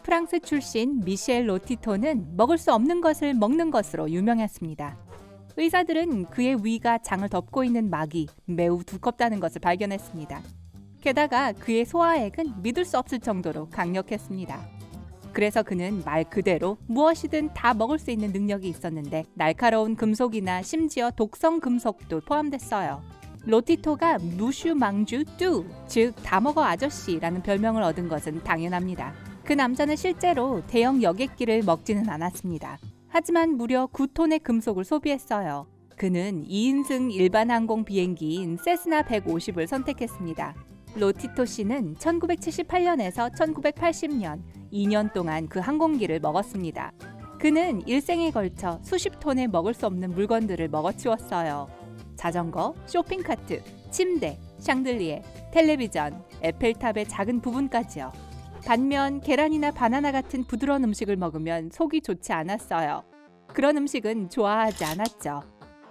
프랑스 출신 미셸 로티토는 먹을 수 없는 것을 먹는 것으로 유명했습니다. 의사들은 그의 위가 장을 덮고 있는 막이 매우 두껍다는 것을 발견했습니다. 게다가 그의 소화액은 믿을 수 없을 정도로 강력했습니다. 그래서 그는 말 그대로 무엇이든 다 먹을 수 있는 능력이 있었는데 날카로운 금속이나 심지어 독성 금속도 포함됐어요. 로티토가 무슈 망주 뚜, 즉 다 먹어 아저씨라는 별명을 얻은 것은 당연합니다. 그 남자는 실제로 대형 여객기를 먹지는 않았습니다. 하지만 무려 9톤의 금속을 소비했어요. 그는 2인승 일반 항공 비행기인 세스나 150을 선택했습니다. 로티토 씨는 1978년에서 1980년 2년 동안 그 항공기를 먹었습니다. 그는 일생에 걸쳐 수십 톤의 먹을 수 없는 물건들을 먹어치웠어요. 자전거, 쇼핑카트, 침대, 샹들리에, 텔레비전, 에펠탑의 작은 부분까지요. 반면 계란이나 바나나 같은 부드러운 음식을 먹으면 속이 좋지 않았어요. 그런 음식은 좋아하지 않았죠.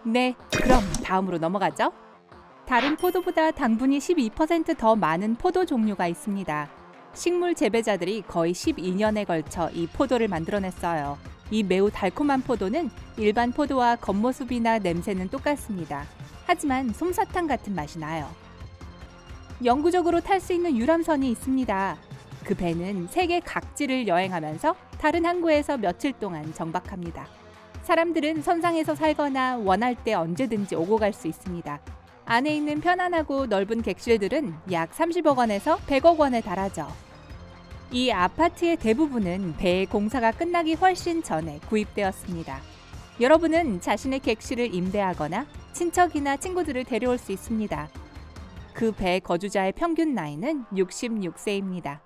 네, 그럼 다음으로 넘어가죠. 다른 포도보다 당분이 12% 더 많은 포도 종류가 있습니다. 식물 재배자들이 거의 12년에 걸쳐 이 포도를 만들어냈어요. 이 매우 달콤한 포도는 일반 포도와 겉모습이나 냄새는 똑같습니다. 하지만 솜사탕 같은 맛이 나요. 영구적으로 탈 수 있는 유람선이 있습니다. 그 배는 세계 각지를 여행하면서 다른 항구에서 며칠 동안 정박합니다. 사람들은 선상에서 살거나 원할 때 언제든지 오고 갈 수 있습니다. 안에 있는 편안하고 넓은 객실들은 약 30억 원에서 100억 원에 달하죠. 이 아파트의 대부분은 배의 공사가 끝나기 훨씬 전에 구입되었습니다. 여러분은 자신의 객실을 임대하거나 친척이나 친구들을 데려올 수 있습니다. 그 배 거주자의 평균 나이는 66세입니다.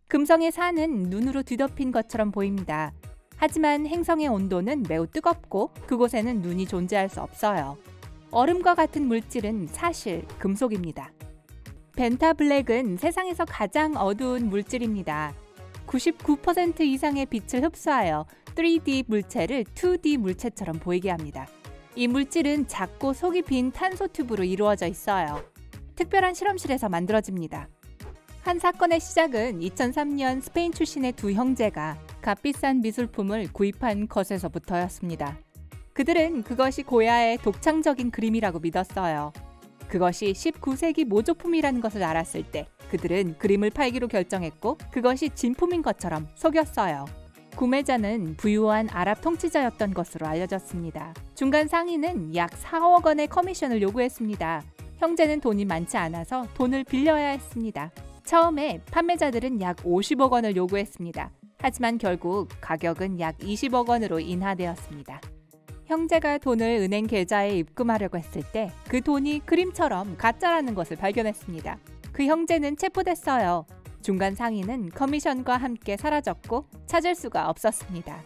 금성의 산은 눈으로 뒤덮인 것처럼 보입니다. 하지만 행성의 온도는 매우 뜨겁고 그곳에는 눈이 존재할 수 없어요. 얼음과 같은 물질은 사실 금속입니다. 벤타블랙은 세상에서 가장 어두운 물질입니다. 99% 이상의 빛을 흡수하여 3D 물체를 2D 물체처럼 보이게 합니다. 이 물질은 작고 속이 빈 탄소 튜브로 이루어져 있어요. 특별한 실험실에서 만들어집니다. 한 사건의 시작은 2003년 스페인 출신의 두 형제가 값비싼 미술품을 구입한 것에서부터였습니다. 그들은 그것이 고야의 독창적인 그림이라고 믿었어요. 그것이 19세기 모조품이라는 것을 알았을 때 그들은 그림을 팔기로 결정했고 그것이 진품인 것처럼 속였어요. 구매자는 부유한 아랍 통치자였던 것으로 알려졌습니다. 중간 상인은 약 4억 원의 커미션을 요구했습니다. 형제는 돈이 많지 않아서 돈을 빌려야 했습니다. 처음에 판매자들은 약 50억 원을 요구했습니다. 하지만 결국 가격은 약 20억 원으로 인하되었습니다. 형제가 돈을 은행 계좌에 입금하려고 했을 때 그 돈이 그림처럼 가짜라는 것을 발견했습니다. 그 형제는 체포됐어요. 중간 상인은 커미션과 함께 사라졌고 찾을 수가 없었습니다.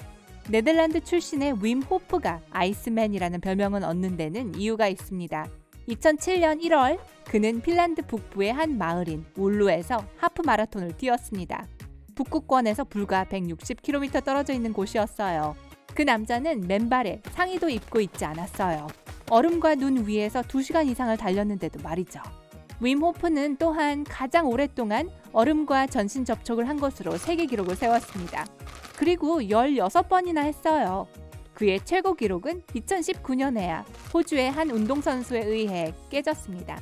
네덜란드 출신의 윰 호프가 아이스맨이라는 별명을 얻는 데는 이유가 있습니다. 2007년 1월 그는 핀란드 북부의 한 마을인 울루에서 하프 마라톤을 뛰었습니다. 북극권에서 불과 160km 떨어져 있는 곳이었어요. 그 남자는 맨발에 상의도 입고 있지 않았어요. 얼음과 눈 위에서 2시간 이상을 달렸는데도 말이죠. 윰 호프는 또한 가장 오랫동안 얼음과 전신 접촉을 한 것으로 세계 기록을 세웠습니다. 그리고 16번이나 했어요. 그의 최고 기록은 2019년에야 호주의 한 운동선수에 의해 깨졌습니다.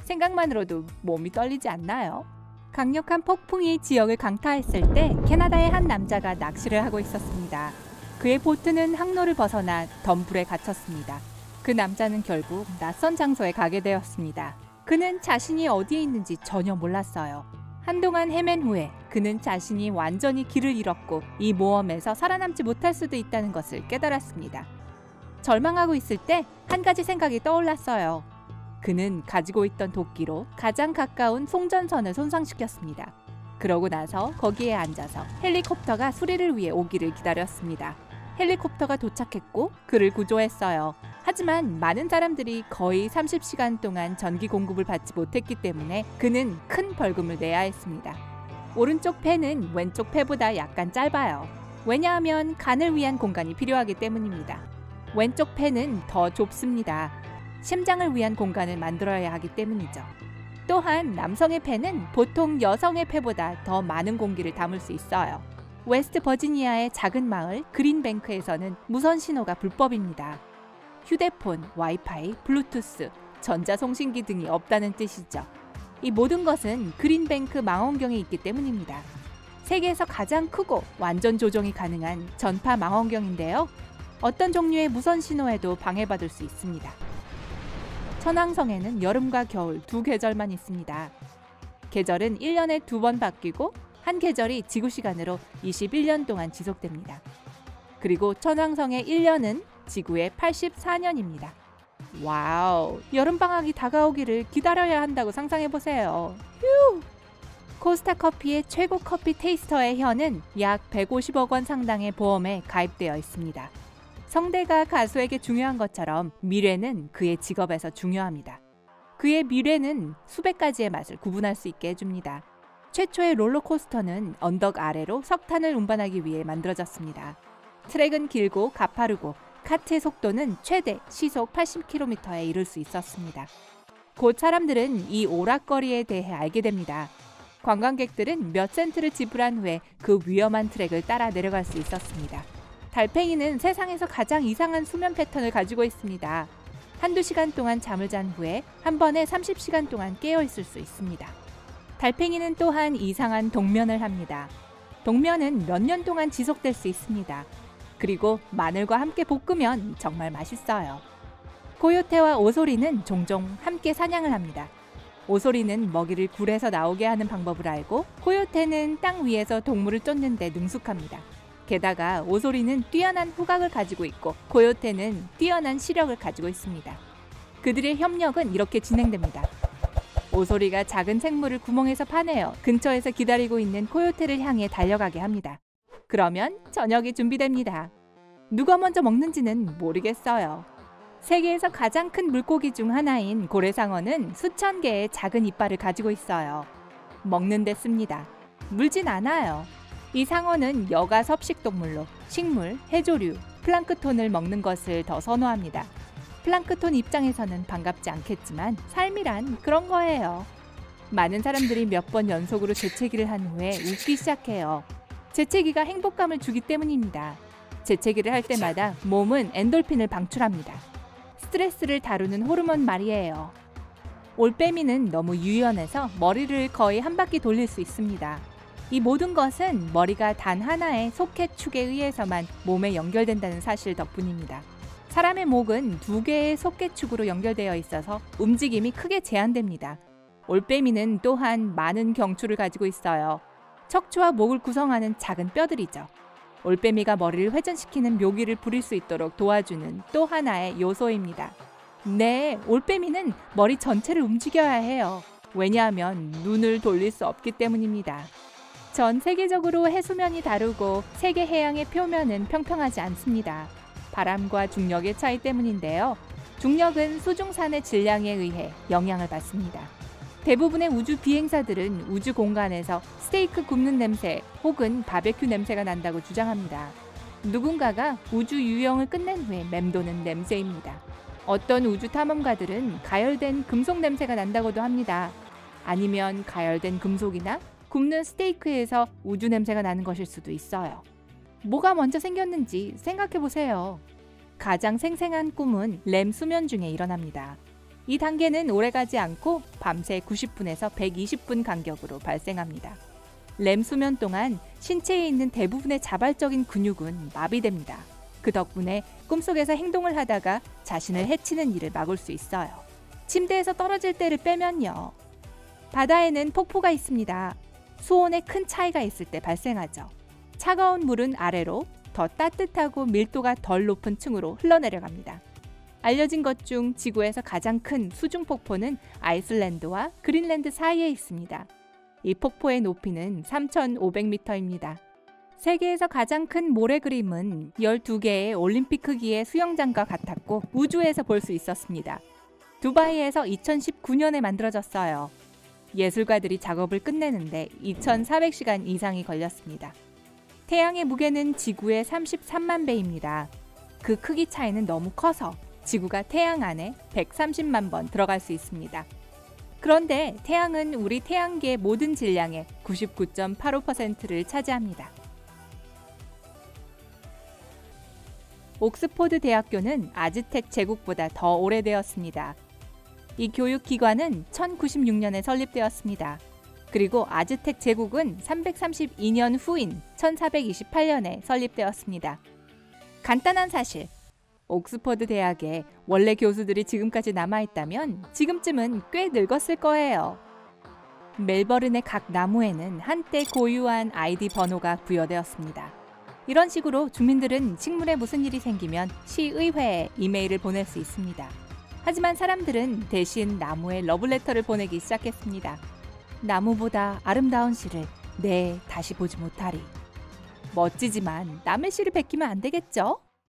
생각만으로도 몸이 떨리지 않나요? 강력한 폭풍이 지역을 강타했을 때 캐나다의 한 남자가 낚시를 하고 있었습니다. 그의 보트는 항로를 벗어나 덤불에 갇혔습니다. 그 남자는 결국 낯선 장소에 가게 되었습니다. 그는 자신이 어디에 있는지 전혀 몰랐어요. 한동안 헤맨 후에 그는 자신이 완전히 길을 잃었고 이 모험에서 살아남지 못할 수도 있다는 것을 깨달았습니다. 절망하고 있을 때 한 가지 생각이 떠올랐어요. 그는 가지고 있던 도끼로 가장 가까운 송전선을 손상시켰습니다. 그러고 나서 거기에 앉아서 헬리콥터가 수리를 위해 오기를 기다렸습니다. 헬리콥터가 도착했고 그를 구조했어요. 하지만 많은 사람들이 거의 30시간 동안 전기 공급을 받지 못했기 때문에 그는 큰 벌금을 내야 했습니다. 오른쪽 폐는 왼쪽 폐보다 약간 짧아요. 왜냐하면 간을 위한 공간이 필요하기 때문입니다. 왼쪽 폐는 더 좁습니다. 심장을 위한 공간을 만들어야 하기 때문이죠. 또한 남성의 폐는 보통 여성의 폐보다 더 많은 공기를 담을 수 있어요. 웨스트 버지니아의 작은 마을 그린뱅크에서는 무선 신호가 불법입니다. 휴대폰, 와이파이, 블루투스, 전자송신기 등이 없다는 뜻이죠. 이 모든 것은 그린뱅크 망원경에 있기 때문입니다. 세계에서 가장 크고 완전 조종이 가능한 전파 망원경인데요. 어떤 종류의 무선 신호에도 방해받을 수 있습니다. 천왕성에는 여름과 겨울 두 계절만 있습니다. 계절은 1년에 2번 바뀌고 한 계절이 지구시간으로 21년 동안 지속됩니다. 그리고 천왕성의 1년은 지구의 84년입니다. 와우, 여름방학이 다가오기를 기다려야 한다고 상상해보세요. 휴! 코스타커피의 최고 커피 테이스터의 혀는 약 150억 원 상당의 보험에 가입되어 있습니다. 성대가 가수에게 중요한 것처럼 미뢰는 그의 직업에서 중요합니다. 그의 미뢰는 수백 가지의 맛을 구분할 수 있게 해줍니다. 최초의 롤러코스터는 언덕 아래로 석탄을 운반하기 위해 만들어졌습니다. 트랙은 길고 가파르고 카트의 속도는 최대 시속 80km에 이를 수 있었습니다. 곧 사람들은 이 오락거리에 대해 알게 됩니다. 관광객들은 몇 센트를 지불한 후에 그 위험한 트랙을 따라 내려갈 수 있었습니다. 달팽이는 세상에서 가장 이상한 수면 패턴을 가지고 있습니다. 한두 시간 동안 잠을 잔 후에 한 번에 30시간 동안 깨어 있을 수 있습니다. 달팽이는 또한 이상한 동면을 합니다. 동면은 몇 년 동안 지속될 수 있습니다. 그리고 마늘과 함께 볶으면 정말 맛있어요. 코요테와 오소리는 종종 함께 사냥을 합니다. 오소리는 먹이를 굴에서 나오게 하는 방법을 알고 코요테는 땅 위에서 동물을 쫓는 데 능숙합니다. 게다가 오소리는 뛰어난 후각을 가지고 있고 코요테는 뛰어난 시력을 가지고 있습니다. 그들의 협력은 이렇게 진행됩니다. 오소리가 작은 생물을 구멍에서 파내어 근처에서 기다리고 있는 코요테를 향해 달려가게 합니다. 그러면 저녁이 준비됩니다. 누가 먼저 먹는지는 모르겠어요. 세계에서 가장 큰 물고기 중 하나인 고래상어는 수천 개의 작은 이빨을 가지고 있어요. 먹는 데 씁니다. 물진 않아요. 이 상어는 여가 섭식동물로 식물, 해조류, 플랑크톤을 먹는 것을 더 선호합니다. 플랑크톤 입장에서는 반갑지 않겠지만 삶이란 그런 거예요. 많은 사람들이 몇 번 연속으로 재채기를 한 후에 웃기 시작해요. 재채기가 행복감을 주기 때문입니다. 재채기를 할 때마다 몸은 엔돌핀을 방출합니다. 스트레스를 다루는 호르몬 말이에요. 올빼미는 너무 유연해서 머리를 거의 한 바퀴 돌릴 수 있습니다. 이 모든 것은 머리가 단 하나의 속해축에 의해서만 몸에 연결된다는 사실 덕분입니다. 사람의 목은 2개의 속해축으로 연결되어 있어서 움직임이 크게 제한됩니다. 올빼미는 또한 많은 경추를 가지고 있어요. 척추와 목을 구성하는 작은 뼈들이죠. 올빼미가 머리를 회전시키는 묘기를 부릴 수 있도록 도와주는 또 하나의 요소입니다. 네, 올빼미는 머리 전체를 움직여야 해요. 왜냐하면 눈을 돌릴 수 없기 때문입니다. 전 세계적으로 해수면이 다르고 세계 해양의 표면은 평평하지 않습니다. 바람과 중력의 차이 때문인데요. 중력은 수중산의 질량에 의해 영향을 받습니다. 대부분의 우주 비행사들은 우주 공간에서 스테이크 굽는 냄새 혹은 바베큐 냄새가 난다고 주장합니다. 누군가가 우주 유영을 끝낸 후에 맴도는 냄새입니다. 어떤 우주 탐험가들은 가열된 금속 냄새가 난다고도 합니다. 아니면 가열된 금속이나 굽는 스테이크에서 우주 냄새가 나는 것일 수도 있어요. 뭐가 먼저 생겼는지 생각해보세요. 가장 생생한 꿈은 렘 수면 중에 일어납니다. 이 단계는 오래가지 않고 밤새 90분에서 120분 간격으로 발생합니다. 렘 수면 동안 신체에 있는 대부분의 자발적인 근육은 마비됩니다. 그 덕분에 꿈속에서 행동을 하다가 자신을 해치는 일을 막을 수 있어요. 침대에서 떨어질 때를 빼면요. 바다에는 폭포가 있습니다. 수온에 큰 차이가 있을 때 발생하죠. 차가운 물은 아래로 더 따뜻하고 밀도가 덜 높은 층으로 흘러내려갑니다. 알려진 것 중 지구에서 가장 큰 수중 폭포는 아이슬란드와 그린란드 사이에 있습니다. 이 폭포의 높이는 3,500m입니다. 세계에서 가장 큰 모래 그림은 12개의 올림픽 크기의 수영장과 같았고 우주에서 볼 수 있었습니다. 두바이에서 2019년에 만들어졌어요. 예술가들이 작업을 끝내는데 2,400시간 이상이 걸렸습니다. 태양의 무게는 지구의 33만 배입니다. 그 크기 차이는 너무 커서 지구가 태양 안에 130만 번 들어갈 수 있습니다. 그런데 태양은 우리 태양계의 모든 질량의 99.85%를 차지합니다. 옥스포드 대학교는 아즈텍 제국보다 더 오래되었습니다. 이 교육기관은 1096년에 설립되었습니다. 그리고 아즈텍 제국은 332년 후인 1428년에 설립되었습니다. 간단한 사실, 옥스퍼드 대학에 원래 교수들이 지금까지 남아있다면 지금쯤은 꽤 늙었을 거예요. 멜버른의 각 나무에는 한때 고유한 아이디 번호가 부여되었습니다. 이런 식으로 주민들은 식물에 무슨 일이 생기면 시의회에 이메일을 보낼 수 있습니다. 하지만 사람들은 대신 나무에 러브레터를 보내기 시작했습니다. 나무보다 아름다운 시를 다시 보지 못하리. 멋지지만 남의 시를 베끼면 안 되겠죠?